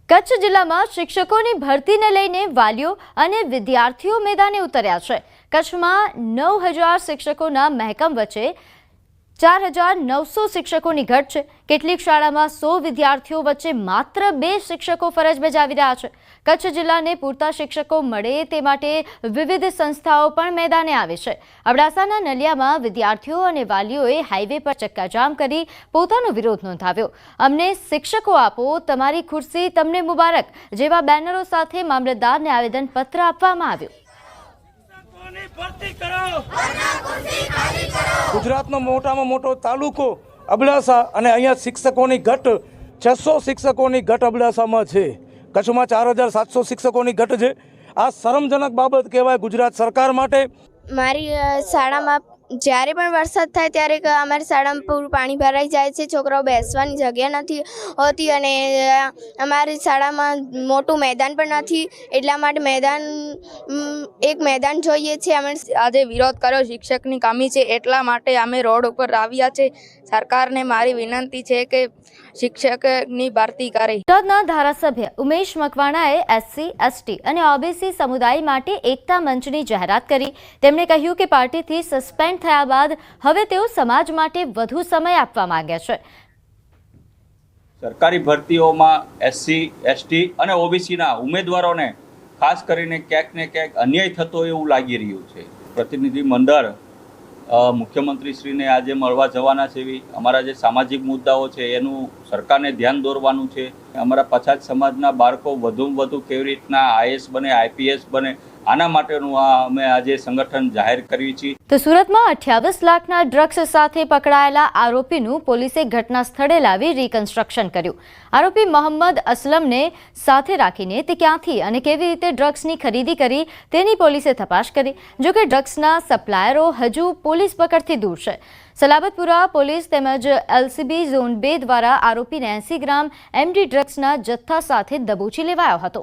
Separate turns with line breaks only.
કચ્છ જિલ્લામાં શિક્ષકોની ભરતીને લઈને વાલીઓ અને વિદ્યાર્થીઓ મેદાને ઉતર્યા છે। કચ્છમાં 9000 શિક્ષકોના મહેકમ વચ્ચે 4900 શિક્ષકોની ઘટ છે। કેટલીક શાળામાં 100 વિદ્યાર્થીઓ વચ્ચે માત્ર 2 શિક્ષકો ફરજ બજાવી રહ્યા છે। કચ્છ જિલ્લાને પૂરતા શિક્ષકો મળે તે માટે વિવિધ સંસ્થાઓ પણ મેદાને આવી છે। અબડાસાના નલિયામાં વિદ્યાર્થીઓ અને વાલીઓએ હાઈવે પર ચક્કાજામ કરી પોતાનો વિરોધ નોંધાવ્યો। અમને શિક્ષકો આપો, તમારી ખુરશી તમને મુબારક જેવા બેનરો સાથે મામલતદારને આવેદનપત્ર આપવામાં આવ્યું।
ગુજરાતનો મોટામાં મોટો તાલુકો અબડાસા અને અહીંયા શિક્ષકોની ઘટ 600 શિક્ષકોની ઘટ અબડાસામાં છે। કચ્છમાં 4700 શિક્ષકોની ઘટ છે। આ શરમજનક બાબત કહેવાય ગુજરાત સરકાર માટે।
મારી શાળામાં જ્યારે પણ વરસાદ થાય ત્યારે અમારી શાળામાં પૂરું પાણી ભરાઈ જાય છે। છોકરાઓ બેસવાની જગ્યા નથી હોતી અને અમારી શાળામાં મોટું મેદાન પણ નથી, એટલા માટે એક મેદાન જોઈએ છે। અમે
આજે વિરોધ કર્યો, શિક્ષકની કમી છે એટલા માટે અમે રોડ ઉપર આવ્યા છે। સરકારને મારી વિનંતી છે કે શિક્ષકની ભરતી કરે।
બોટાદના ધારાસભ્ય ઉમેશ મકવાણાએ એસસી, એસટી અને ઓબીસી સમુદાય માટે એકતા મંચની જાહેરાત કરી। તેમણે કહ્યું કે પાર્ટીથી સસ્પેન્ડ થયા બાદ હવે તેઓ સમાજ માટે વધુ સમય આપવા માંગે છે।
સરકારી ભરતીઓમાં એસસી, એસટી અને ઓબીસીના ઉમેદવારોને ખાસ કરીને ક્યાંક ને ક્યાંક અન્યાય થતો એવું લાગી રહ્યું છે। પ્રતિનિધિ મંડળ મુખ્યમંત્રીશ્રીને આજે મળવા જવાના છે। અમારા જે સામાજિક મુદ્દાઓ છે એનું સરકારને ધ્યાન દોરવાનું છે। અમારા પછાત સમાજના બાળકો વધુમાં વધુ કેવી રીતના આઈએએસ બને, આઈપીએસ બને, આના માટેનું અમે આજે સંગઠન જાહેર કર્યું છે।
તો સુરતમાં 28 લાખના ડ્રગ્સ સાથે પકડાયેલા આરોપીનું પોલીસે ઘટના સ્થળે લાવી રિકન્સ્ટ્રક્શન કર્યું। આરોપી મોહમ્મદ અસલમને સાથે રાખીને તે ક્યાંથી અને કેવી રીતે ડ્રગ્સની ખરીદી કરી તેની પોલીસે તપાસ કરી। જોકે ડ્રગ્સના સપ્લાયરો હજુ પોલીસ પકડથી દૂર છે। સલાબતપુરા પોલીસ તેમજ એલસીબી ઝોન 2 દ્વારા આરોપીને 80 ગ્રામ એમડી ડ્રગ્સના જથ્થા સાથે દબોચી લેવાયો હતો।